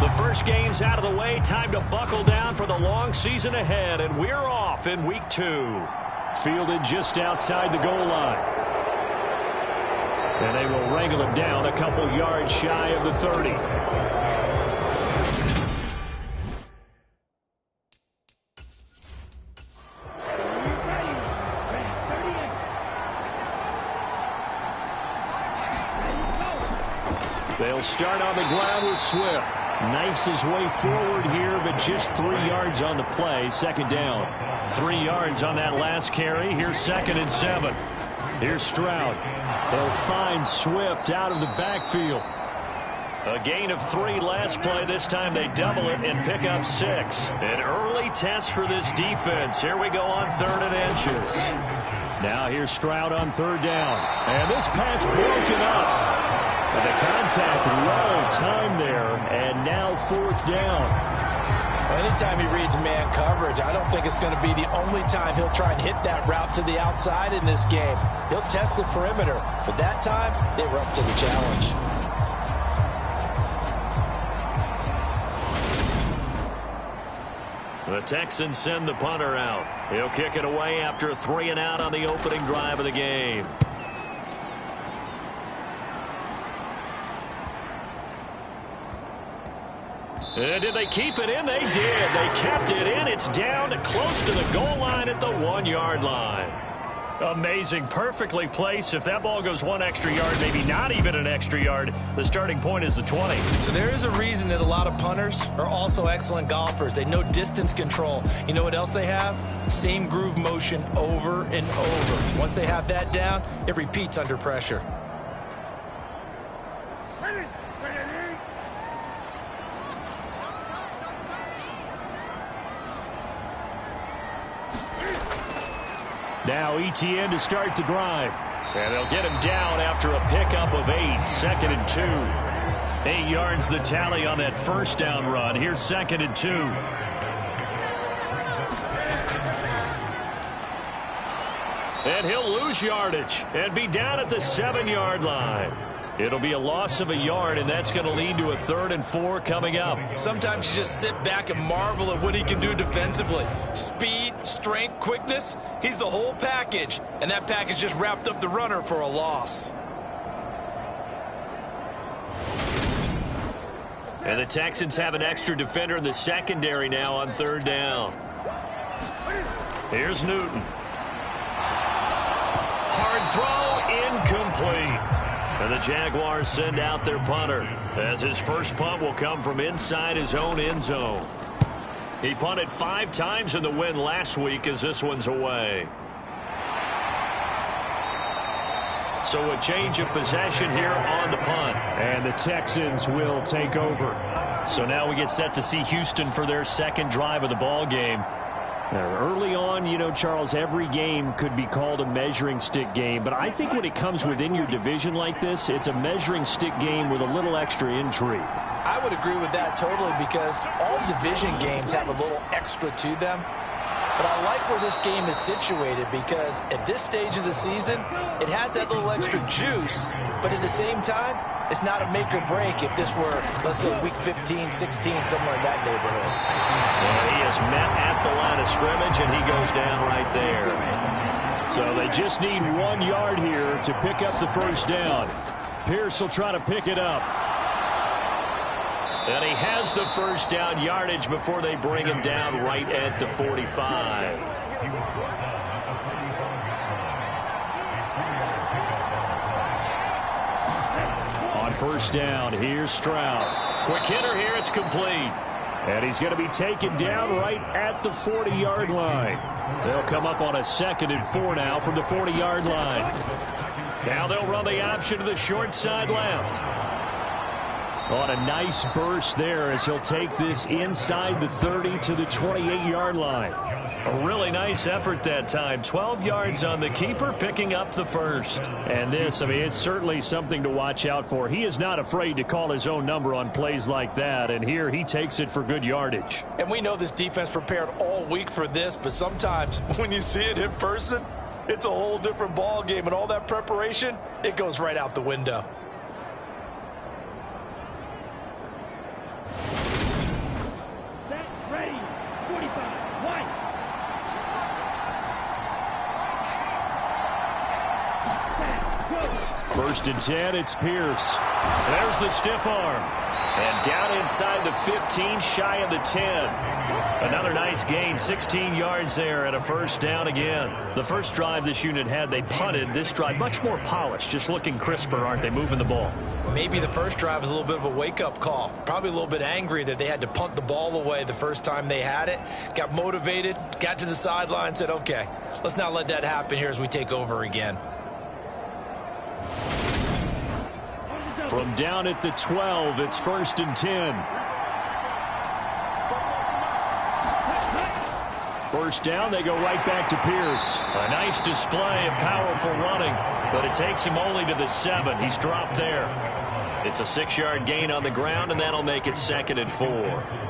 The first game's out of the way. Time to buckle down for the long season ahead, and we're off in week 2. Fielded just outside the goal line. And they will wrangle it down a couple yards shy of the 30. They'll start on the ground with Swift. Knifes his way forward here, but just 3 yards on the play. Second down. 3 yards on that last carry. Here's 2nd and 7. Here's Stroud. They'll find Swift out of the backfield. A gain of 3 last play. This time they double it and pick up 6. An early test for this defense. Here we go on 3rd and inches. Now here's Stroud on 3rd down. And this pass broken up. And the contact well timed there, and now 4th down. Anytime he reads man coverage, I don't think it's going to be the only time he'll try and hit that route to the outside in this game. He'll test the perimeter, but that time they were up to the challenge. The Texans send the punter out. He'll kick it away after a 3 and out on the opening drive of the game. And did they keep it in? They did. They kept it in. It's down close to the goal line at the 1-yard line. Amazing. Perfectly placed. If that ball goes 1 extra yard, maybe not even an extra yard, the starting point is the 20. So there is a reason that a lot of punters are also excellent golfers. They know distance control. You know what else they have? Same groove motion over and over. Once they have that down, it repeats under pressure. Now ETN to start the drive. And they'll get him down after a pickup of 8. 2nd and 2. 8 yards the tally on that first down run. Here's 2nd and 2. And he'll lose yardage and be down at the 7-yard line. It'll be a loss of a yard, and that's going to lead to a 3rd and 4 coming up. Sometimes you just sit back and marvel at what he can do defensively. Speed, strength, quickness, he's the whole package. And that package just wrapped up the runner for a loss. And the Texans have an extra defender in the secondary now on 3rd down. Here's Newton. Hard throw, incomplete. And the Jaguars send out their punter, as his first punt will come from inside his own end zone. He punted 5 times in the win last week, as this one's away. So a change of possession here on the punt. And the Texans will take over. So now we get set to see Houston for their 2nd drive of the ball game. Early on, you know, Charles, every game could be called a measuring stick game. But I think when it comes within your division like this, it's a measuring stick game with a little extra intrigue. I would agree with that totally, because all division games have a little extra to them. But I like where this game is situated, because at this stage of the season, it has that little extra juice. But at the same time, it's not a make or break if this were, let's say, week 15, 16, somewhere in that neighborhood. Well, he is met at the line of scrimmage, and he goes down right there. So they just need 1 yard here to pick up the first down. Pierce will try to pick it up. And he has the first down yardage before they bring him down right at the 45. On first down, here's Stroud. Quick hitter here, it's complete. And he's going to be taken down right at the 40-yard line. They'll come up on a 2nd and 4 now from the 40-yard line. Now they'll run the option to the short side left. On a nice burst there as he'll take this inside the 30 to the 28-yard line. A really nice effort that time. 12 yards on the keeper, picking up the first. And this, I mean, it's certainly something to watch out for. He is not afraid to call his own number on plays like that, and here he takes it for good yardage. And we know this defense prepared all week for this, but sometimes when you see it in person, it's a whole different ball game, and all that preparation, it goes right out the window. First and 10, it's Pierce. There's the stiff arm. And down inside the 15, shy of the 10. Another nice gain, 16 yards there and a first down again. The first drive this unit had, they punted. This drive, much more polished, just looking crisper, aren't they, moving the ball? Maybe the first drive was a little bit of a wake-up call. Probably a little bit angry that they had to punt the ball away the first time they had it. Got motivated, got to the sideline, said, okay, let's not let that happen here as we take over again. From down at the 12, it's first and 10. First down, they go right back to Pierce. A nice display of powerful running, but it takes him only to the 7. He's dropped there. It's a 6-yard gain on the ground, and that'll make it 2nd and 4.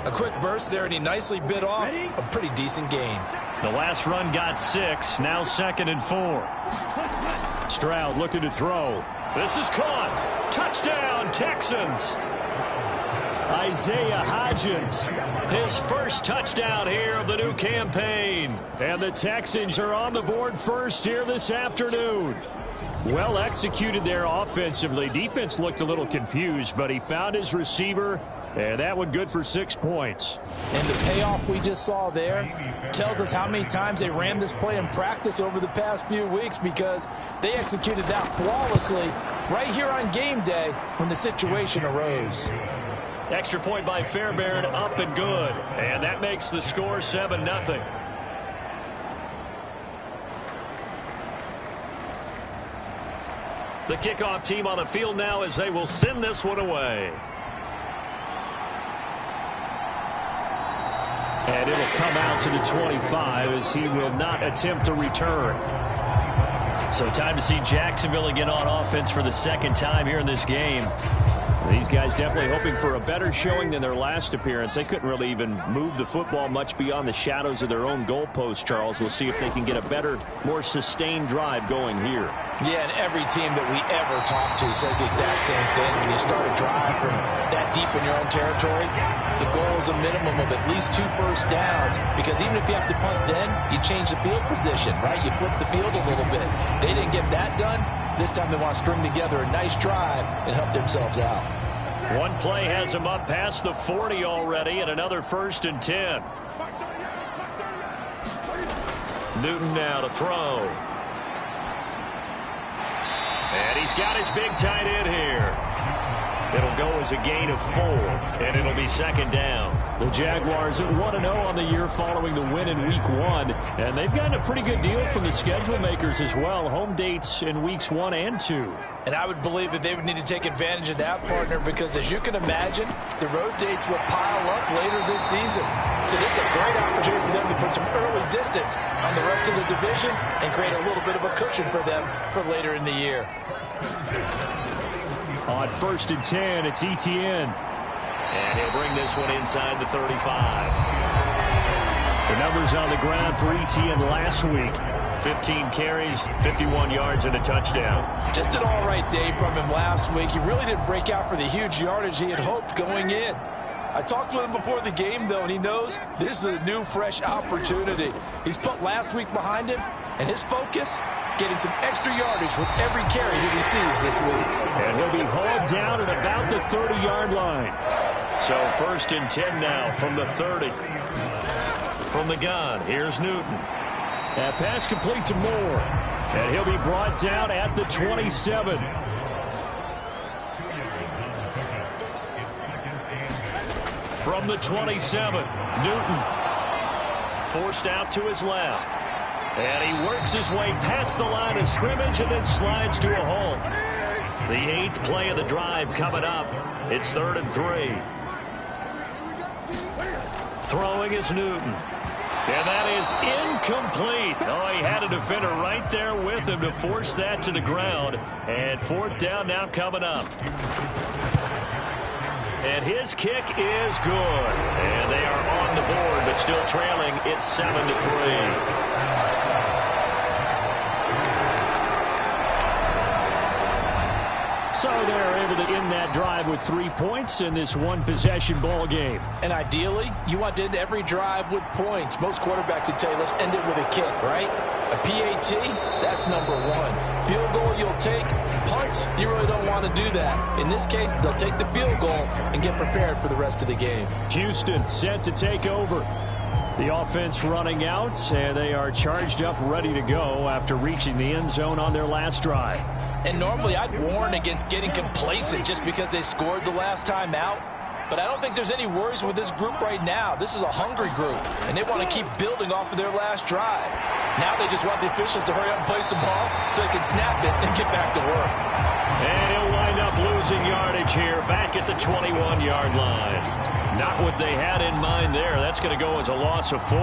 A quick burst there, and he nicely bit off a pretty decent gain. The last run got 6, now 2nd and 4. Stroud looking to throw. This is caught. Touchdown, Texans. Isaiah Hodgins, his first touchdown here of the new campaign. And the Texans are on the board first here this afternoon. Well executed there offensively. Defense looked a little confused, but he found his receiver, and that one good for 6 points. And the payoff we just saw there tells us how many times they ran this play in practice over the past few weeks, because they executed that flawlessly right here on game day when the situation arose. Extra point by Fairbairn, up and good. And that makes the score 7-0. The kickoff team on the field now as they will send this one away. And it'll come out to the 25 as he will not attempt to return. So time to see Jacksonville again on offense for the second time here in this game. These guys definitely hoping for a better showing than their last appearance. They couldn't really even move the football much beyond the shadows of their own goalpost, Charles. We'll see if they can get a better, more sustained drive going here. Yeah, and every team that we ever talk to says the exact same thing. When you start a drive from that deep in your own territory, the goal is a minimum of at least 2 first downs, because even if you have to punt then, you change the field position, right? You flip the field a little bit. They didn't get that done. This time they want to string together a nice drive and help themselves out. One play has them up past the 40 already, and another first and 10. Newton now to throw. And he's got his big tight end here. It'll go as a gain of 4, and it'll be 2nd down. The Jaguars at 1-0 on the year following the win in Week 1, and they've gotten a pretty good deal from the schedule makers as well. Home dates in Weeks 1 and 2. And I would believe that they would need to take advantage of that, partner, because as you can imagine, the road dates will pile up later this season. So this is a great opportunity for them to put some early distance on the rest of the division and create a little bit of a cushion for them for later in the year. On 1st and 10, it's Etienne. And he'll bring this one inside the 35. The numbers on the ground for Etienne last week. 15 carries, 51 yards, and a touchdown. Just an all-right day from him last week. He really didn't break out for the huge yardage he had hoped going in. I talked with him before the game, though, and he knows this is a new, fresh opportunity. He's put last week behind him, and his focus, getting some extra yardage with every carry he receives this week. And he'll be hauled down at about the 30-yard line. So 1st and 10 now from the 30. From the gun, here's Newton. That pass complete to Moore. And he'll be brought down at the 27. From the 27, Newton forced out to his left. And he works his way past the line of scrimmage and then slides to a halt. The 8th play of the drive coming up. It's 3rd and 3. Throwing is Newton. And that is incomplete. Oh, he had a defender right there with him to force that to the ground. And 4th down now coming up. And his kick is good. And they are on the board, but still trailing. It's 7-3. So they're able to end that drive with 3 points in this one-possession ball game. And ideally, you want to end every drive with points. Most quarterbacks would tell you, let's end it with a kick, right? A PAT, that's number one. Field goal you'll take. Punts, you really don't want to do that. In this case, they'll take the field goal and get prepared for the rest of the game. Houston set to take over. The offense running out, and they are charged up, ready to go after reaching the end zone on their last drive. And normally I'd warn against getting complacent just because they scored the last time out. But I don't think there's any worries with this group right now. This is a hungry group, and they want to keep building off of their last drive. Now they just want the officials to hurry up and place the ball so they can snap it and get back to work. And he'll wind up losing yardage here back at the 21-yard line. Not what they had in mind there. That's going to go as a loss of 4.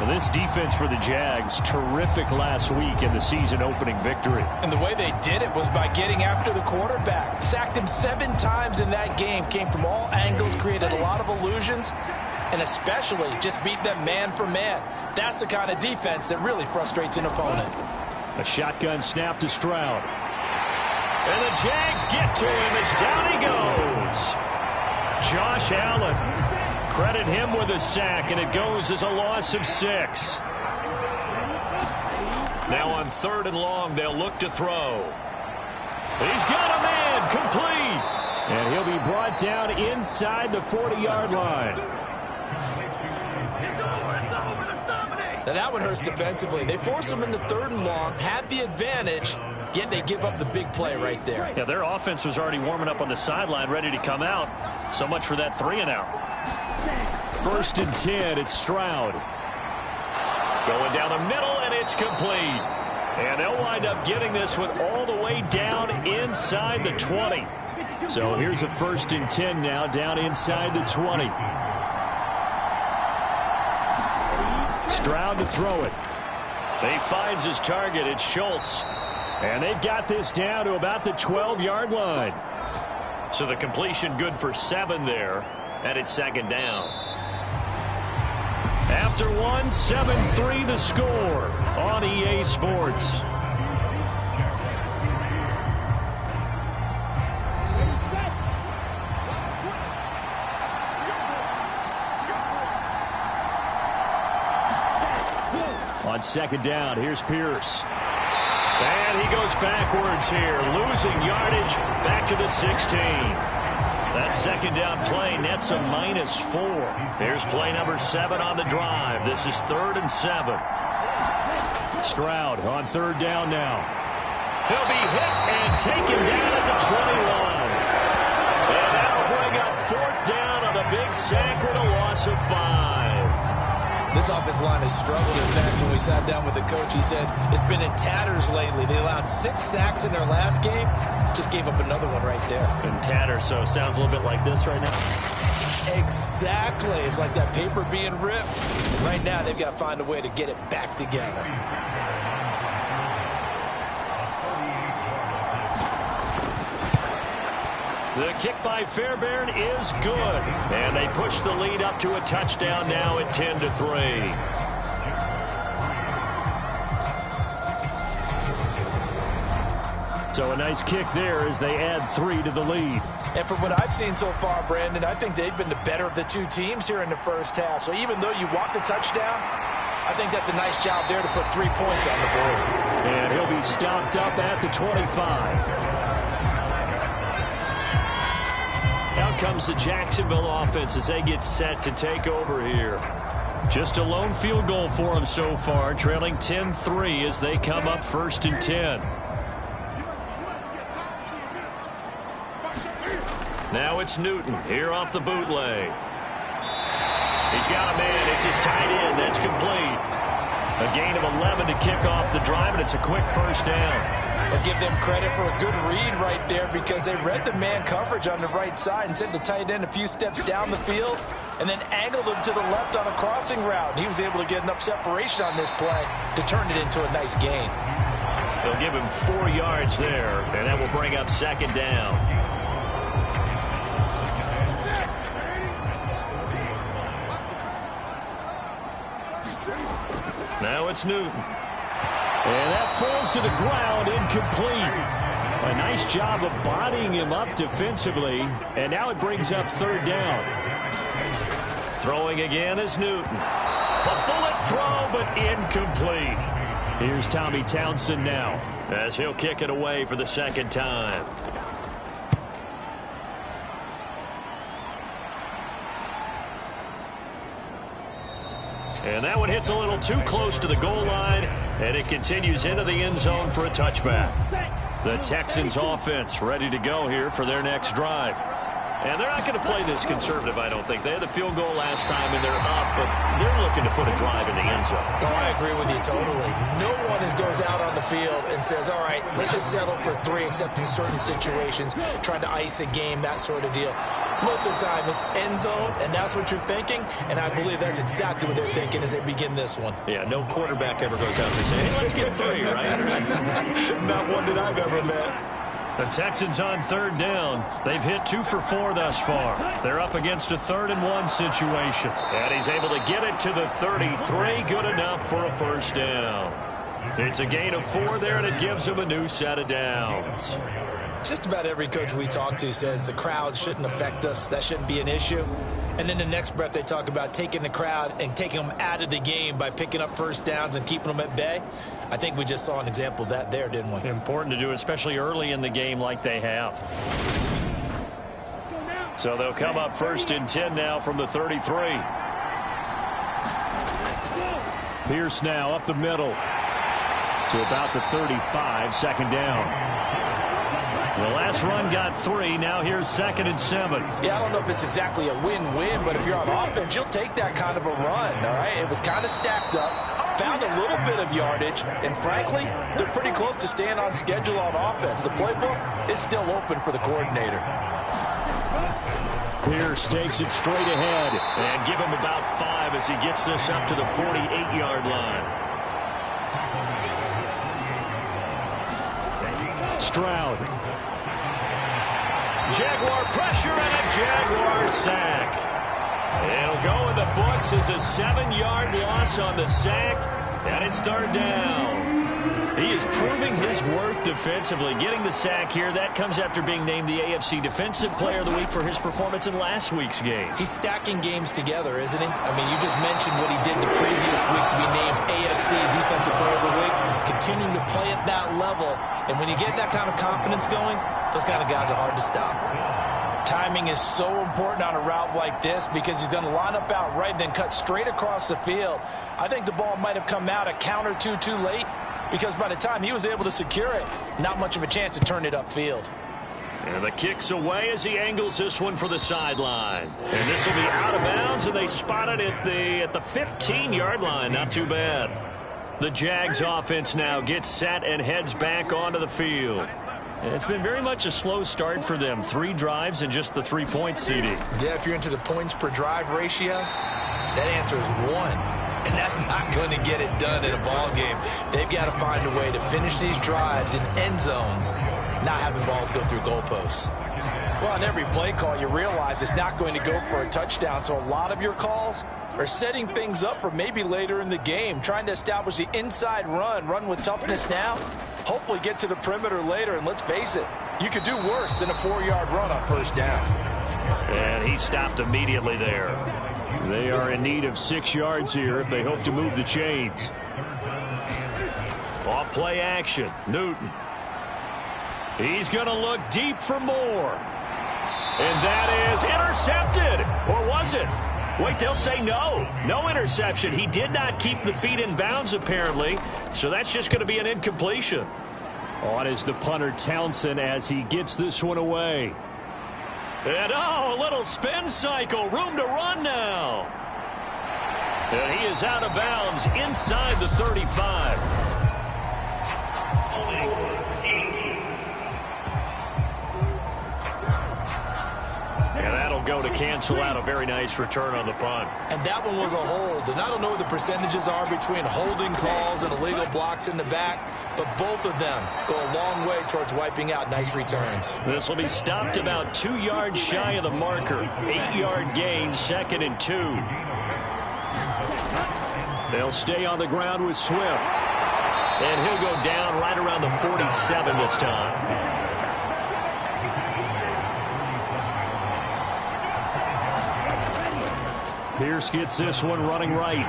This defense for the Jags, terrific last week in the season-opening victory. And the way they did it was by getting after the quarterback. Sacked him 7 times in that game. Came from all angles, created a lot of illusions, and especially just beat them man for man. That's the kind of defense that really frustrates an opponent. A shotgun snap to Stroud. And the Jags get to him as down he goes. Josh Allen, credit him with a sack, and it goes as a loss of 6. Now on 3rd and long, they'll look to throw. He's got a man, complete. And he'll be brought down inside the 40-yard line. Now that one hurts defensively. They force him into 3rd and long, had the advantage, yet they give up the big play right there. Yeah, their offense was already warming up on the sideline, ready to come out. So much for that 3-and-out. 1st and 10, it's Stroud. Going down the middle, and it's complete. And they'll wind up getting this one all the way down inside the 20. So here's a 1st and 10 now, down inside the 20. Stroud to throw it. He finds his target. It's Schultz. And they've got this down to about the 12-yard line. So the completion good for 7 there. And it's 2nd down. After 1, 7-3 the score on EA Sports. On 2nd down, here's Pierce. And he goes backwards here, losing yardage back to the 16. That 2nd down play nets a -4. Here's play number 7 on the drive. This is 3rd and 7. Stroud on 3rd down now. He'll be hit and taken down at the 21. And that'll bring up 4th down on a big sack with a loss of 5. This offensive line has struggled. In fact, when we sat down with the coach, he said it's been in tatters lately. They allowed 6 sacks in their last game. Just gave up another one right there. In tatters, so it sounds a little bit like this right now. Exactly. It's like that paper being ripped. Right now, they've got to find a way to get it back together. The kick by Fairbairn is good. And they push the lead up to a touchdown now at 10-3. So a nice kick there as they add 3 to the lead. And from what I've seen so far, Brandon, I think they've been the better of the 2 teams here in the first half. So even though you want the touchdown, I think that's a nice job there to put 3 points on the board. And he'll be stopped up at the 25. Out comes the Jacksonville offense as they get set to take over here. Just a lone field goal for them so far, trailing 10-3 as they come up 1st and 10. Now it's Newton here off the bootleg. He's got a man. It's his tight end. That's complete. A gain of 11 to kick off the drive, and it's a quick 1st down. I'll give them credit for a good read right there because they read the man coverage on the right side and sent the tight end a few steps down the field and then angled him to the left on a crossing route. He was able to get enough separation on this play to turn it into a nice gain. They'll give him 4 yards there, and that will bring up 2nd down. Now it's Newton. And that falls to the ground, incomplete. A nice job of bodying him up defensively, and now it brings up third down. Throwing again is Newton. A bullet throw, but incomplete. Here's Tommy Townsend now, as he'll kick it away for the second time. And that one hits a little too close to the goal line, and it continues into the end zone for a touchback. The Texans offense ready to go here for their next drive. And they're not going to play this conservative, I don't think. They had the field goal last time, and they're up, but they're looking to put a drive in the end zone. Oh, I agree with you totally. No one goes out on the field and says, all right, let's just settle for 3, except in certain situations, trying to ice a game, that sort of deal. Most of the time, it's end zone, and that's what you're thinking, and I believe that's exactly what they're thinking as they begin this one. Yeah, no quarterback ever goes out there saying, hey, let's get 3, right? Not one that I've ever met. The Texans on third down. They've hit 2 for 4 thus far. They're up against a 3rd and 1 situation. And he's able to get it to the 33. Good enough for a first down. It's a gain of 4 there, and it gives him a new set of downs. Just about every coach we talk to says the crowd shouldn't affect us. That shouldn't be an issue. And then the next breath they talk about taking the crowd and taking them out of the game by picking up first downs and keeping them at bay. I think we just saw an example of that there, didn't we? Important to do, especially early in the game like they have. So they'll come up 1st and 10 now from the 33. Pierce now up the middle to about the 35, second down. The last run got 3. Now here's 2nd and 7. Yeah, I don't know if it's exactly a win-win, but if you're on offense, you'll take that kind of a run, all right? It was kind of stacked up, found a little bit of yardage, and frankly, they're pretty close to staying on schedule on offense. The playbook is still open for the coordinator. Pierce takes it straight ahead, and give him about 5 as he gets this up to the 48-yard line. Stroud. Jaguar pressure and a Jaguar sack. It'll go in the books as a 7-yard loss on the sack, and it's third down. He is proving his worth defensively, getting the sack here. That comes after being named the AFC Defensive Player of the Week for his performance in last week's game. He's stacking games together, isn't he? I mean, you just mentioned what he did the previous week to be named AFC Defensive Player of the Week, continuing to play at that level. And when you get that kind of confidence going, those kind of guys are hard to stop. Timing is so important on a route like this because he's going to line up out right and then cut straight across the field. I think the ball might have come out a count or two too late because by the time he was able to secure it, not much of a chance to turn it upfield. And the kick's away as he angles this one for the sideline. And this will be out of bounds, and they spot it at the 15-yard line. Not too bad. The Jags offense now gets set and heads back onto the field. And it's been very much a slow start for them. 3 drives and just the 3-point CD. Yeah, if you're into the points per drive ratio, that answer is 1. And that's not going to get it done in a ball game. They've got to find a way to finish these drives in end zones, not having balls go through goalposts. Well, on every play call, you realize it's not going to go for a touchdown. So a lot of your calls are setting things up for maybe later in the game, trying to establish the inside run with toughness now, hopefully get to the perimeter later. And let's face it, you could do worse than a 4-yard run on first down. And he stopped immediately there. They are in need of 6 yards here if they hope to move the chains. Off play action, Newton. He's going to look deep for more. And that is intercepted. Or was it? Wait, they'll say no. No interception. He did not keep the feet in bounds, apparently. So that's just going to be an incompletion. On is the punter, Townsend, as he gets this one away. And, oh, a little spin cycle. Room to run now. And he is out of bounds inside the 35. And that'll go to cancel out a very nice return on the punt. And that one was a hold. And I don't know what the percentages are between holding calls and illegal blocks in the back, but both of them go a long way towards wiping out nice returns. This will be stopped about 2 yards shy of the marker. 8-yard gain, 2nd and 2. They'll stay on the ground with Swift. And he'll go down right around the 47 this time. Pierce gets this one running right.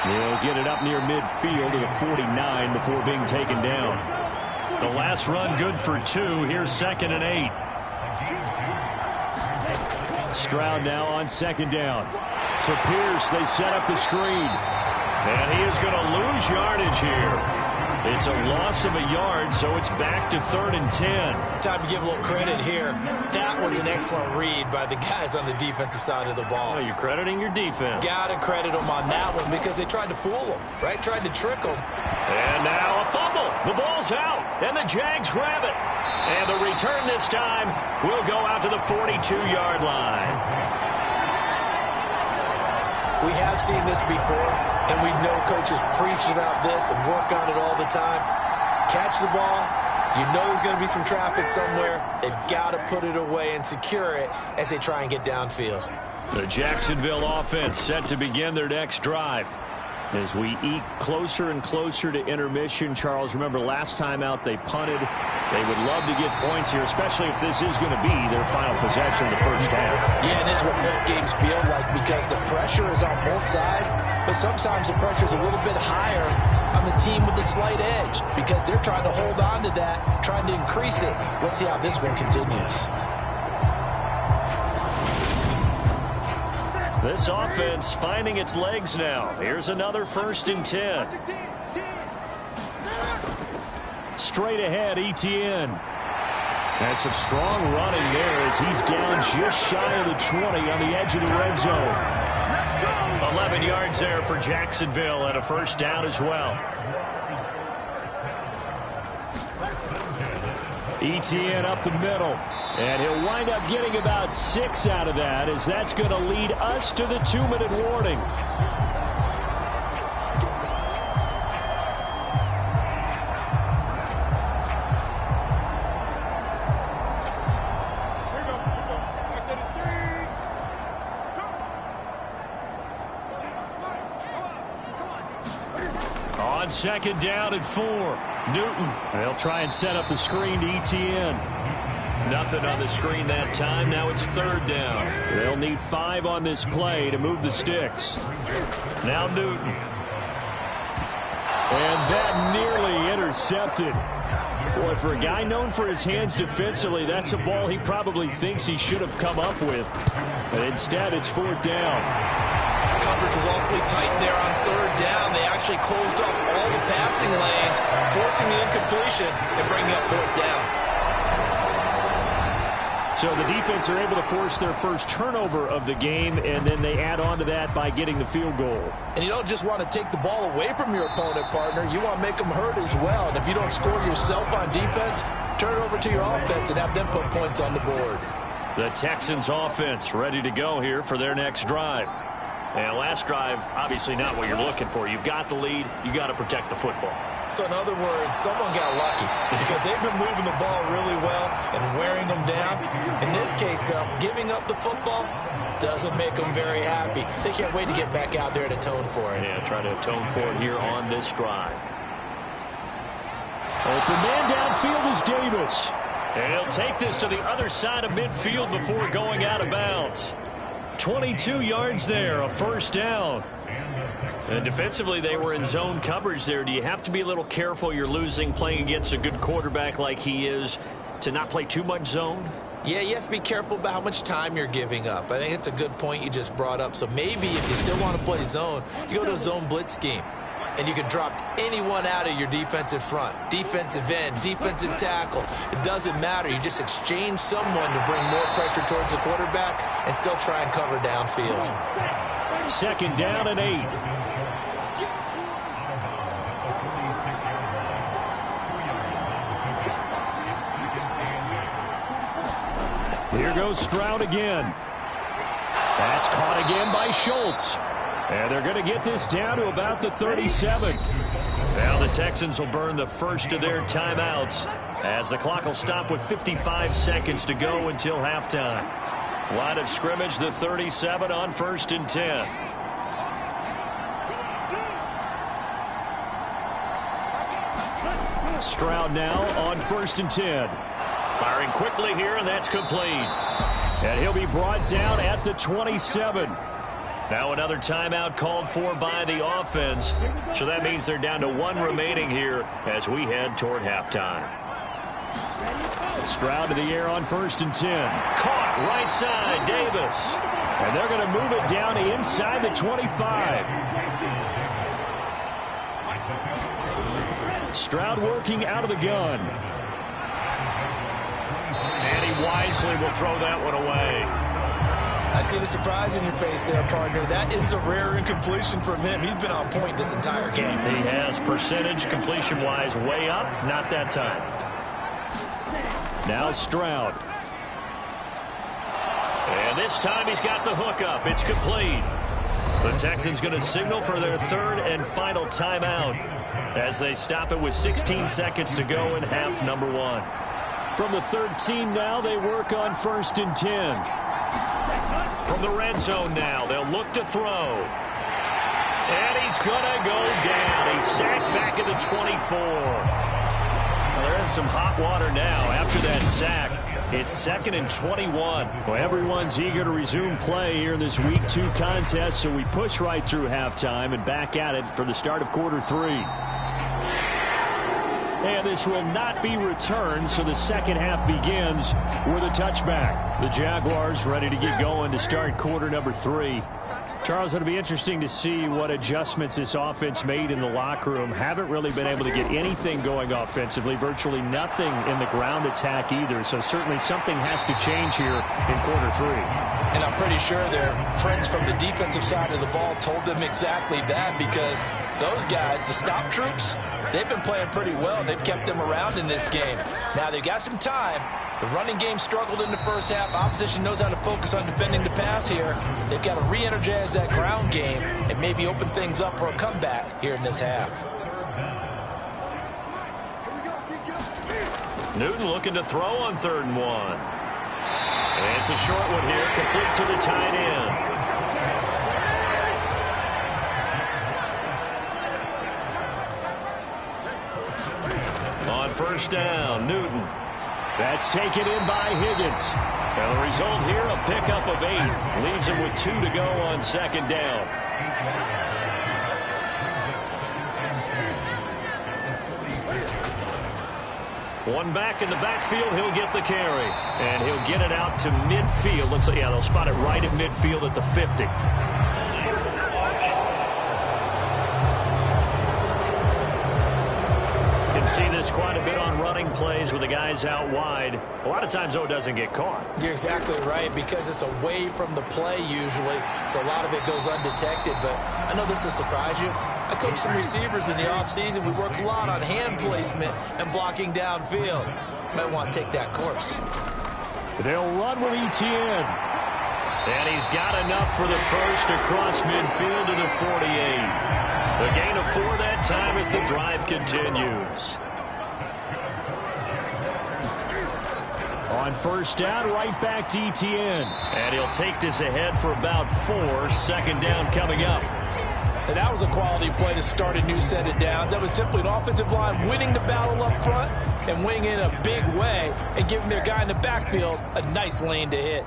He'll get it up near midfield to the 49 before being taken down. The last run good for 2. Here's 2nd and 8. Stroud now on 2nd down. To Pierce, they set up the screen. And he is going to lose yardage here. It's a loss of a yard, so it's back to 3rd and 10. Time to give a little credit here. That was an excellent read by the guys on the defensive side of the ball. Oh, you're crediting your defense. Got to credit them on that one because they tried to fool them, right? Tried to trick them. And now a fumble. The ball's out, and the Jags grab it. And the return this time will go out to the 42-yard line. We have seen this before, and we know coaches preach about this and work on it all the time. Catch the ball. You know there's going to be some traffic somewhere. They've got to put it away and secure it as they try and get downfield. The Jacksonville offense set to begin their next drive. As we eke closer and closer to intermission, Charles, remember last time out they punted. They would love to get points here, especially if this is going to be their final possession of the first half. Yeah, and this is what close games feel like because the pressure is on both sides, but sometimes the pressure is a little bit higher on the team with the slight edge because they're trying to hold on to that, trying to increase it. Let's see how this one continues. This offense finding its legs now. Here's another 1st and 10. Straight ahead, Etienne. Has some strong running there as he's down just shy of the 20 on the edge of the red zone. 11 yards there for Jacksonville and a 1st down as well. Etienne up the middle. And he'll wind up getting about 6 out of that as that's going to lead us to the 2-minute warning. On 2nd down and 4. Newton. They'll try and set up the screen to Etienne. Nothing on the screen that time. Now it's 3rd down. They'll need 5 on this play to move the sticks. Now Newton. And that nearly intercepted. Boy, for a guy known for his hands defensively, that's a ball he probably thinks he should have come up with. But instead, it's 4th down. Coverage was awfully tight there on 3rd down. They actually closed off all the passing lanes, forcing the incompletion and bringing up 4th down. So the defense are able to force their first turnover of the game, and then they add on to that by getting the field goal. And you don't just want to take the ball away from your opponent, partner. You want to make them hurt as well. And if you don't score yourself on defense, turn it over to your offense and have them put points on the board. The Texans offense ready to go here for their next drive. And last drive, obviously not what you're looking for. You've got the lead. You got to protect the football. So in other words, someone got lucky because they've been moving the ball really well and wearing them down. In this case, though, giving up the football doesn't make them very happy. They can't wait to get back out there and atone for it. Yeah, try to atone for it here on this drive. Open man downfield is Davis. And he'll take this to the other side of midfield before going out of bounds. 22 yards there, a 1st down. And defensively, they were in zone coverage there. Do you have to be a little careful? You're losing, playing against a good quarterback like he is, to not play too much zone? Yeah, you have to be careful about how much time you're giving up. I think it's a good point you just brought up. So maybe if you still want to play zone, you go to a zone blitz scheme. And you can drop anyone out of your defensive front, defensive end, defensive tackle. It doesn't matter. You just exchange someone to bring more pressure towards the quarterback and still try and cover downfield. 2nd down and 8. Here goes Stroud again. That's caught again by Schultz. And they're going to get this down to about the 37. Now the Texans will burn the first of their timeouts as the clock will stop with 55 seconds to go until halftime. Line of scrimmage, the 37 on 1st and 10. Stroud now on 1st and 10. Firing quickly here, and that's complete. And he'll be brought down at the 27. Now another timeout called for by the offense. So that means they're down to 1 remaining here as we head toward halftime. Stroud to the air on 1st and 10. Caught right side, Davis. And they're going to move it down inside the 25. Stroud working out of the gun. And he wisely will throw that one away. I see the surprise in your face there, partner. That is a rare incompletion from him. He's been on point this entire game. He has percentage completion-wise way up. Not that time. Now Stroud. And this time he's got the hook up. It's complete. The Texans going to signal for their 3rd and final timeout as they stop it with 16 seconds to go in half number 1. From the 13 now, they work on 1st and 10. From the red zone now, they'll look to throw. And he's going to go down. He's sacked back at the 24. Well, they're in some hot water now after that sack. It's 2nd and 21. Well, everyone's eager to resume play here in this Week 2 contest, so we push right through halftime and back at it for the start of quarter 3. And this will not be returned, so the second half begins with a touchback. The Jaguars ready to get going to start quarter number 3. Charles, it'll be interesting to see what adjustments this offense made in the locker room. Haven't really been able to get anything going offensively, virtually nothing in the ground attack either. So certainly something has to change here in quarter 3. And I'm pretty sure their friends from the defensive side of the ball told them exactly that, because those guys, the stop troops, they've been playing pretty well. They've kept them around in this game. Now they've got some time. The running game struggled in the first half. Opposition knows how to focus on defending the pass here. They've got to re-energize that ground game and maybe open things up for a comeback here in this half. Newton looking to throw on 3rd and 1. And it's a short one here, complete to the tight end. On 1st down, Newton. That's taken in by Higgins. And the result here, a pickup of 8. Leaves him with 2 to go on 2nd down. One back in the backfield, he'll get the carry. And he'll get it out to midfield. Let's say, yeah, they'll spot it right at midfield at the 50. See this quite a bit on running plays with the guys out wide. A lot of times, though, it doesn't get caught. You're exactly right, because it's away from the play usually, so a lot of it goes undetected. But I know this will surprise you. I coach some receivers in the offseason. We work a lot on hand placement and blocking downfield. Might want to take that course. They'll run with Etienne. And he's got enough for the first across midfield to the 48. The gain of 4 that time as the drive continues. On 1st down, right back to Etienne. And he'll take this ahead for about 4. 2nd down coming up. And that was a quality play to start a new set of downs. That was simply an offensive line winning the battle up front and winning in a big way and giving their guy in the backfield a nice lane to hit.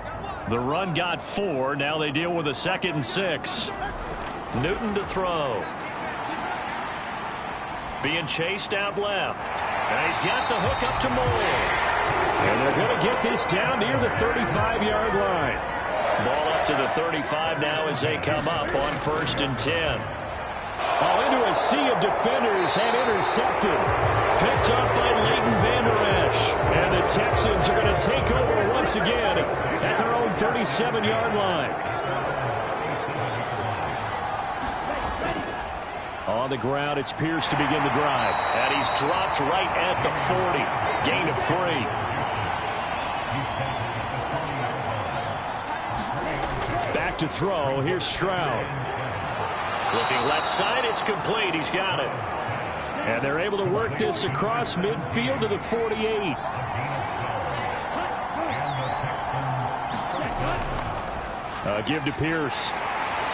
The run got 4. Now they deal with a 2nd and 6. Newton to throw. Being chased out left. And he's got the hook up to Moore. And they're going to get this down near the 35-yard line. Ball up to the 35 now as they come up on 1st and 10. Oh, into a sea of defenders and intercepted. Picked up by Leighton Vander Esch. And the Texans are going to take over once again at their own 37-yard line. On the ground, it's Pierce to begin the drive. And he's dropped right at the 40. Gain of 3. Back to throw. Here's Stroud. Looking left side, it's complete. He's got it. And they're able to work this across midfield to the 48. Give to Pierce.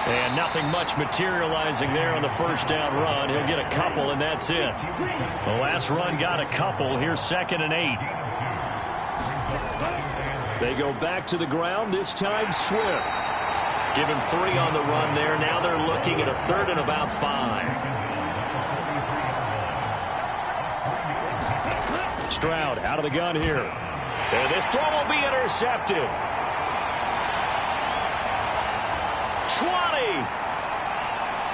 And nothing much materializing there on the 1st down run. He'll get a couple, and that's it. The last run got a couple. Here's 2nd and 8. They go back to the ground, this time Swift. Give him 3 on the run there. Now they're looking at a 3rd and about 5. Stroud out of the gun here. And this throw will be intercepted. 20.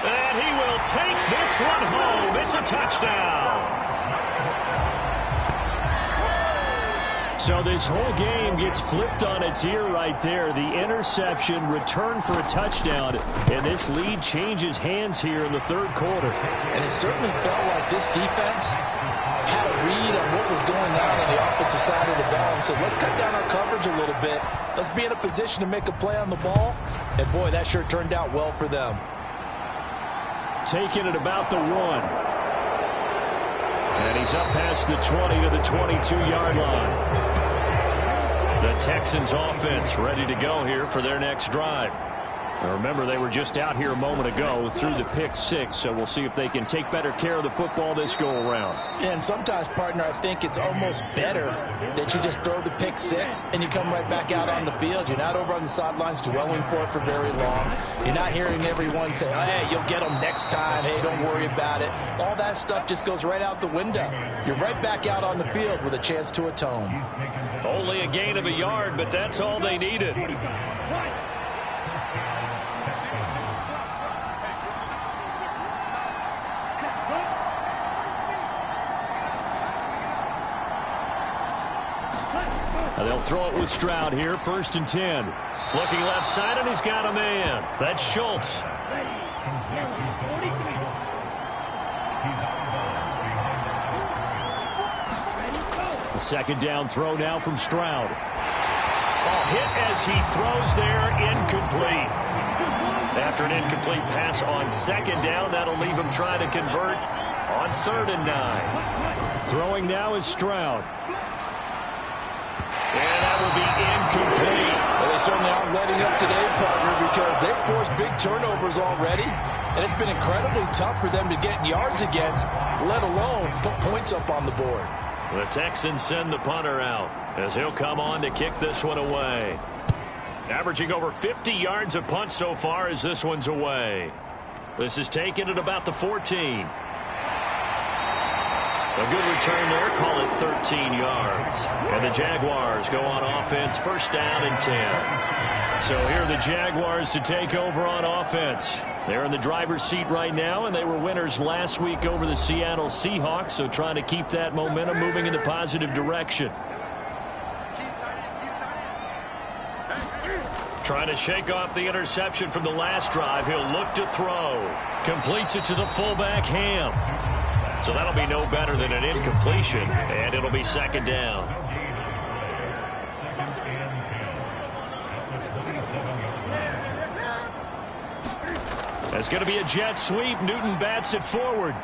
And he will take this one home. It's a touchdown. So this whole game gets flipped on its ear right there. The interception, return for a touchdown, and this lead changes hands here in the 3rd quarter. And it certainly felt like this defense had a read on what was going on the offensive side of the ball and said, let's cut down our coverage a little bit. Let's be in a position to make a play on the ball. And, boy, that sure turned out well for them. Taking it about the 1. And he's up past the 20 to the 22-yard line. The Texans offense ready to go here for their next drive. Now remember, they were just out here a moment ago through the pick 6, so we'll see if they can take better care of the football this go-around. And sometimes, partner, I think it's almost better that you just throw the pick 6 and you come right back out on the field. You're not over on the sidelines dwelling for it for very long. You're not hearing everyone say, oh, hey, you'll get them next time. Hey, don't worry about it. All that stuff just goes right out the window. You're right back out on the field with a chance to atone. Only a gain of a yard, but that's all they needed. They'll throw it with Stroud here, 1st and 10. Looking left side, and he's got a man. That's Schultz. The 2nd down throw now from Stroud. Hit as he throws there, incomplete. After an incomplete pass on 2nd down, that'll leave him trying to convert on 3rd and 9. Throwing now is Stroud. And that will be incomplete. Well, they certainly aren't letting up today, partner, because they've forced big turnovers already, and it's been incredibly tough for them to get yards against, let alone put points up on the board. The Texans send the punter out as he'll come on to kick this one away. Averaging over 50 yards a punt so far as this one's away. This is taken at about the 14. A good return there, call it 13 yards. And the Jaguars go on offense, 1st down and 10. So here are the Jaguars to take over on offense. They're in the driver's seat right now, and they were winners last week over the Seattle Seahawks, so trying to keep that momentum moving in the positive direction. Trying to shake off the interception from the last drive. He'll look to throw. Completes it to the fullback, Ham. So that'll be no better than an incompletion, and it'll be 2nd down. That's going to be a jet sweep. Newton bats it forward.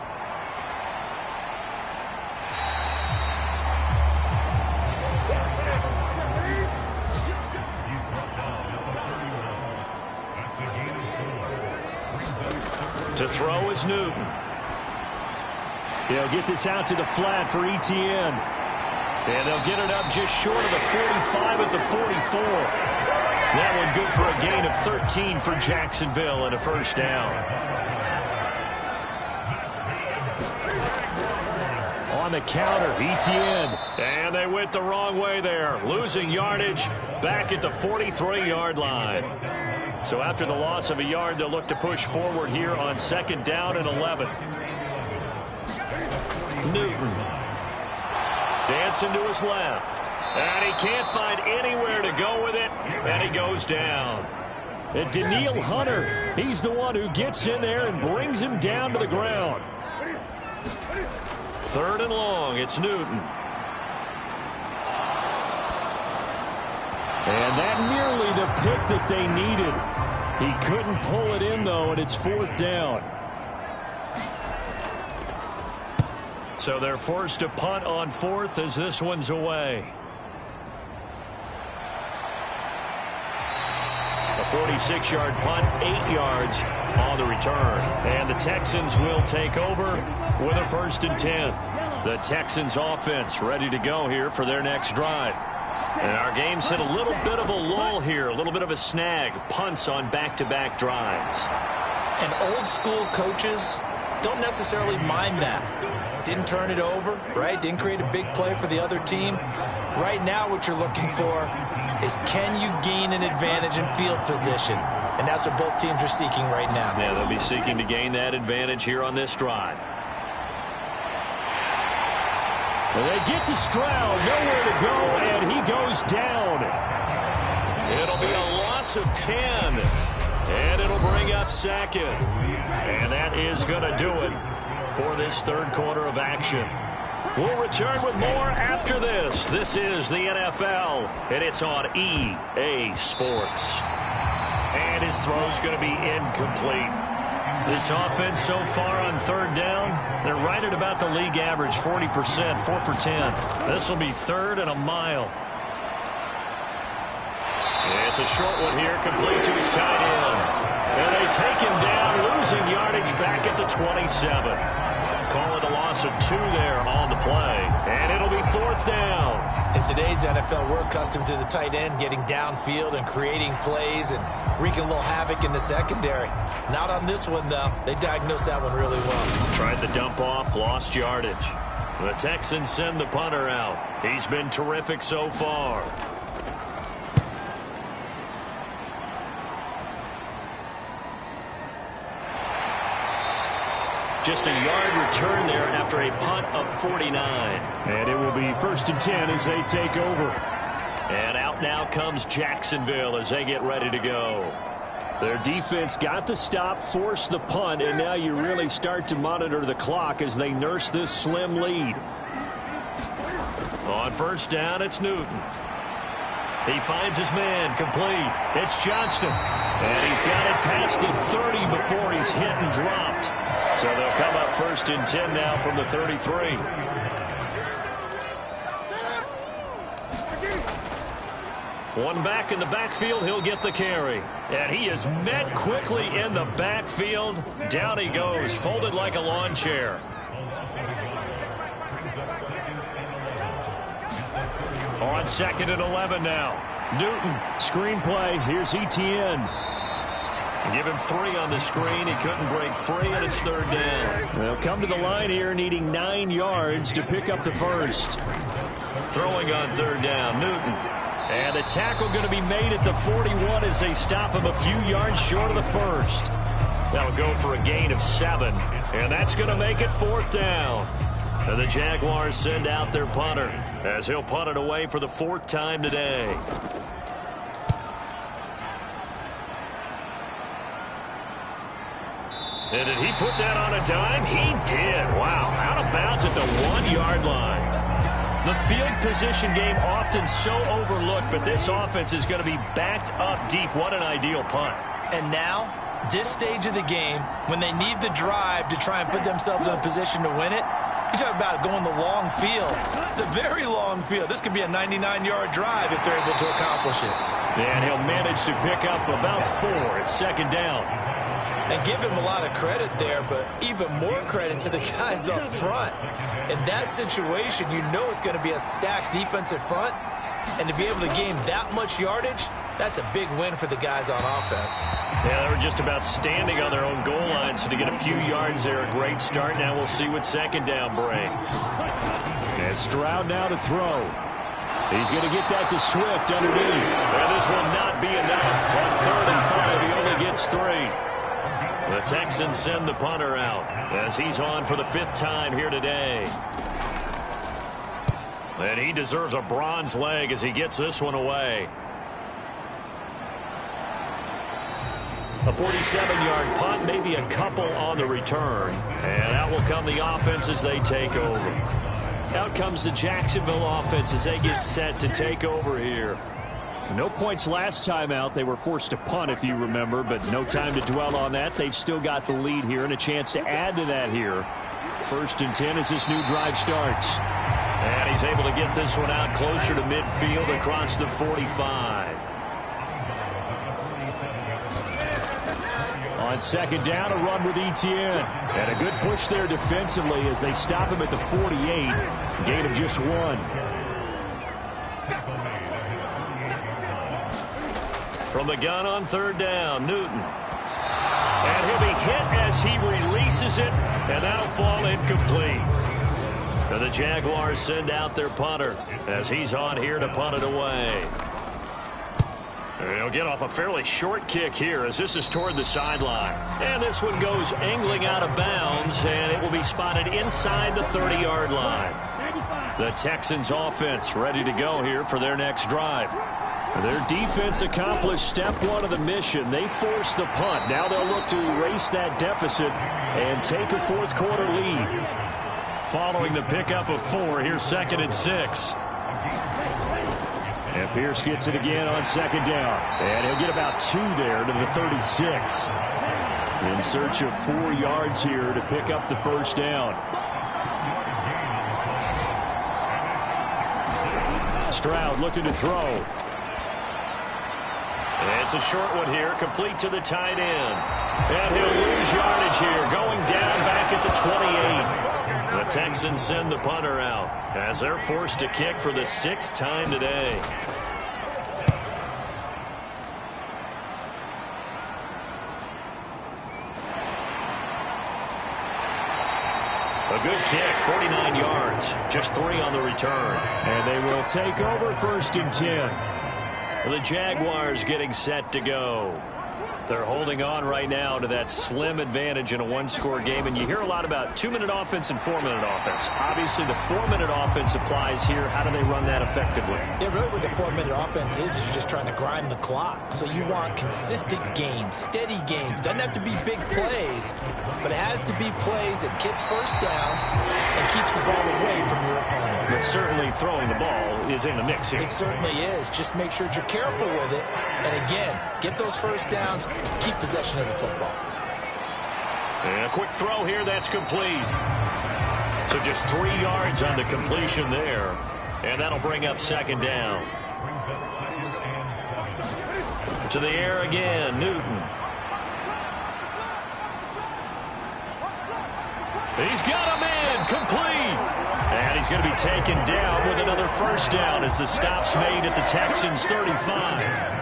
To throw is Newton. They'll get this out to the flat for Etienne. And they'll get it up just short of the 45 at the 44. That one good for a gain of 13 for Jacksonville and a 1st down. On the counter, Etienne. And they went the wrong way there. Losing yardage back at the 43-yard line. So after the loss of a yard, they'll look to push forward here on 2nd down and 11. Newton. Dancing to his left. And he can't find anywhere to go with it. And he goes down. And Daniil Hunter, he's the one who gets in there and brings him down to the ground. 3rd and long, it's Newton. And that nearly the pick that they needed. He couldn't pull it in, though, and it's 4th down. So they're forced to punt on 4th as this one's away. A 46-yard punt, 8 yards on the return. And the Texans will take over with a 1st and 10. The Texans offense ready to go here for their next drive. And our game's hit a little bit of a lull here, a little bit of a snag. Punts on back-to-back drives. And old-school coaches don't necessarily mind that. Didn't turn it over, right? Didn't create a big play for the other team. Right now what you're looking for is, can you gain an advantage in field position? And that's what both teams are seeking right now. Yeah, they'll be seeking to gain that advantage here on this drive. Well, they get to Stroud, nowhere to go, and he goes down. It'll be a loss of 10, and it'll bring up second. And that is going to do it for this third quarter of action. We'll return with more after this. This is the NFL, and it's on EA Sports. And his throw's going to be incomplete. This offense so far on third down, they're right at about the league average, 40%, 4 for 10. This will be third and a mile. It's a short one here, complete to his tight end. And they take him down, losing yardage back at the 27. Call it a loss of 2 there on the play. And it'll be fourth down. In today's NFL, we're accustomed to the tight end getting downfield and creating plays and wreaking a little havoc in the secondary. Not on this one, though. They diagnosed that one really well. Tried the dump off, lost yardage. The Texans send the punter out. He's been terrific so far. Just a yard return there after a punt of 49. And it will be first and 10 as they take over. And out now comes Jacksonville as they get ready to go. Their defense got the stop, forced the punt, and now you really start to monitor the clock as they nurse this slim lead. On first down, it's Newton. He finds his man, complete. It's Johnston. And he's got it past the 30 before he's hit and dropped. So they'll come up first and 10 now from the 33. One back in the backfield, he'll get the carry. And he is met quickly in the backfield. Down he goes, folded like a lawn chair. On second and 11 now. Newton, screenplay, here's Etienne. Give him 3 on the screen. He couldn't break free, and it's third down. They'll come to the line here needing 9 yards to pick up the first. Throwing on third down, Newton. And the tackle going to be made at the 41 as they stop him a few yards short of the first. That'll go for a gain of 7, and that's going to make it fourth down. And the Jaguars send out their punter as he'll punt it away for the 4th time today. And did he put that on a dime? He did. Wow. Out of bounds at the 1-yard line. The field position game often so overlooked, but this offense is going to be backed up deep. What an ideal punt. And now, this stage of the game, when they need the drive to try and put themselves in a position to win it, you talk about going the long field, the very long field. This could be a 99-yard drive if they're able to accomplish it. And he'll manage to pick up about 4 at second down. And give him a lot of credit there, but even more credit to the guys up front. In that situation, you know it's going to be a stacked defensive front. And to be able to gain that much yardage, that's a big win for the guys on offense. Yeah, they were just about standing on their own goal line, so to get a few yards there, a great start. Now we'll see what second down brings. And Stroud now to throw. He's going to get that to Swift underneath. And this will not be enough. On 3rd and 5, he only gets 3. The Texans send the punter out as he's on for the 5th time here today. And he deserves a bronze leg as he gets this one away. A 47-yard punt, maybe a couple on the return. And out will come the offense as they take over. Out comes the Jacksonville offense as they get set to take over here. No points last time out. They were forced to punt, if you remember, but no time to dwell on that. They've still got the lead here and a chance to add to that here. 1st and 10 as this new drive starts. And he's able to get this one out closer to midfield across the 45. On second down, a run with Etienne. And a good push there defensively as they stop him at the 48. Gain of just 1. From the gun on third down, Newton. And he'll be hit as he releases it, and that'll fall incomplete. And the Jaguars send out their punter as he's on here to punt it away. He'll get off a fairly short kick here as this is toward the sideline. And this one goes angling out of bounds, and it will be spotted inside the 30-yard line. The Texans offense ready to go here for their next drive. Their defense accomplished step one of the mission. They forced the punt. Now they'll look to erase that deficit and take a fourth quarter lead. Following the pickup of 4, here's 2nd and 6. And Pierce gets it again on 2nd down. And he'll get about 2 there to the 36. In search of 4 yards here to pick up the first down. Stroud looking to throw. And it's a short one here, complete to the tight end. And he'll lose yardage here, going down back at the 28. The Texans send the punter out as they're forced to kick for the 6th time today. A good kick, 49 yards, just 3 on the return. And they will take over 1st and 10. The Jaguars getting set to go. They're holding on right now to that slim advantage in a one-score game. And you hear a lot about 2-minute offense and 4-minute offense. Obviously, the 4-minute offense applies here. How do they run that effectively? Yeah, really what the 4-minute offense is you're just trying to grind the clock. So you want consistent gains, steady gains. Doesn't have to be big plays, but it has to be plays that gets first downs and keeps the ball away from your opponent. But certainly throwing the ball is in the mix here. It certainly is. Just make sure you're careful with it. And again, get those first downs, keep possession of the football. And a quick throw here, that's complete. So just 3 yards on the completion there. And that'll bring up 2nd down. To the air again, Newton. He's got him in, complete. And he's going to be taken down with another first down as the stop's made at the Texans' 35.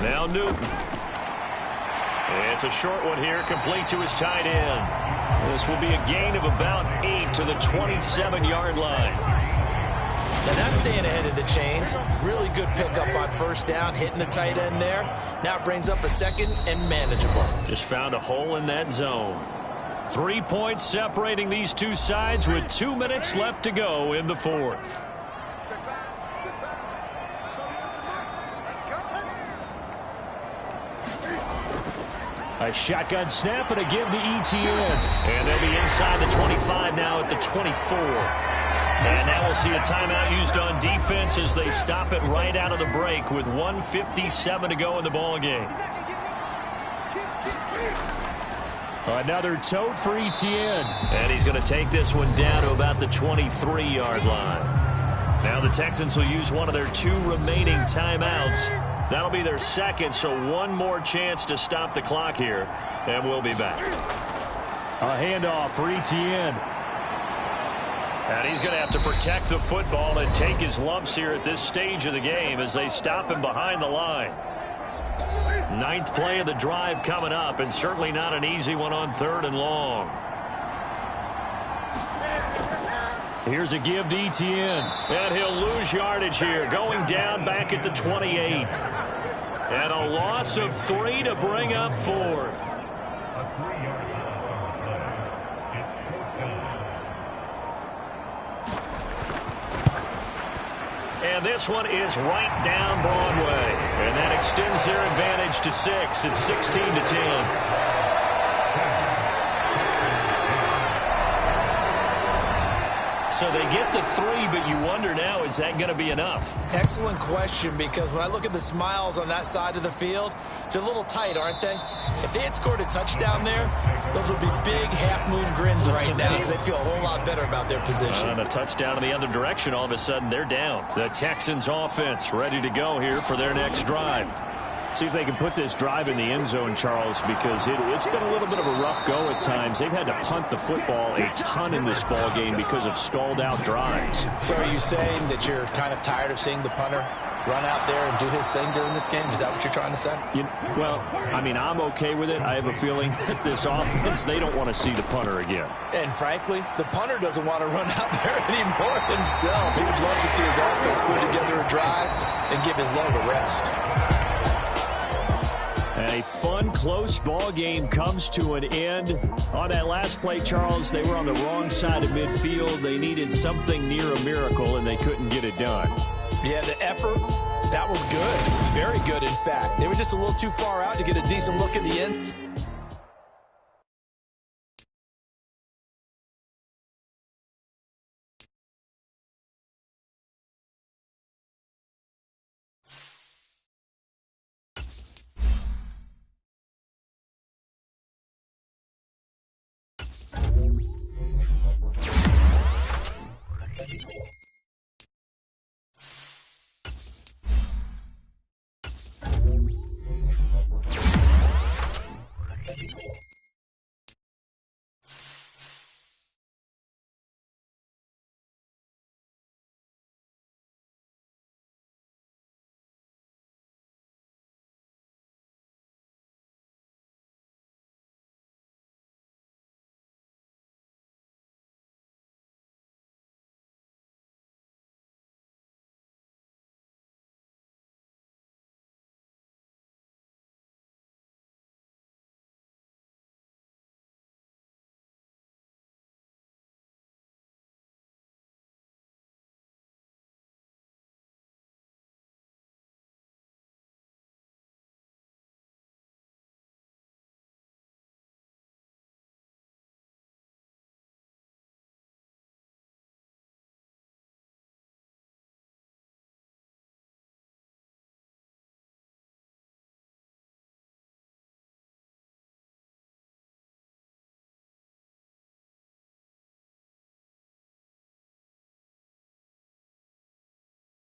Now Newton. It's a short one here, complete to his tight end. This will be a gain of about 8 to the 27-yard line. And that's staying ahead of the chains. Really good pickup on first down, hitting the tight end there. Now it brings up a 2nd and manageable. Just found a hole in that zone. 3 points separating these two sides with 2 minutes left to go in the 4th. A shotgun snap and a give to ETN. And they'll be inside the 25 now at the 24. And now we'll see a timeout used on defense as they stop it right out of the break with 1:57 to go in the ballgame. Another tote for ETN. And he's going to take this one down to about the 23-yard line. Now the Texans will use one of their 2 remaining timeouts. That'll be their 2nd, so 1 more chance to stop the clock here, and we'll be back. A handoff for ETN. And he's going to have to protect the football and take his lumps here at this stage of the game as they stop him behind the line. 9th play of the drive coming up, and certainly not an easy one on 3rd and long. Here's a give to ETN. And he'll lose yardage here, going down back at the 28. And a loss of 3 to bring up 4th. And this one is right down Broadway. And that extends their advantage to 6. It's 16-10. So they get the 3, but you wonder now, is that going to be enough? Excellent question, because when I look at the smiles on that side of the field, they're a little tight, aren't they? If they had scored a touchdown there, those would be big half-moon grins right now because they'd feel a whole lot better about their position. And a touchdown in the other direction, all of a sudden they're down. The Texans offense ready to go here for their next drive. See if they can put this drive in the end zone, Charles, because it's been a little bit of a rough go at times. They've had to punt the football a ton in this ball game because of stalled out drives. So are you saying that you're kind of tired of seeing the punter run out there and do his thing during this game? Is that what you're trying to say? Well, I mean, I'm okay with it. I have a feeling that this offense, they don't want to see the punter again. And frankly, the punter doesn't want to run out there anymore himself. He would love to see his offense put together a drive and give his leg a rest. And a fun, close ball game comes to an end. On that last play, Charles, they were on the wrong side of midfield. They needed something near a miracle, and they couldn't get it done. Yeah, the effort, that was good. Very good, in fact. They were just a little too far out to get a decent look at the end.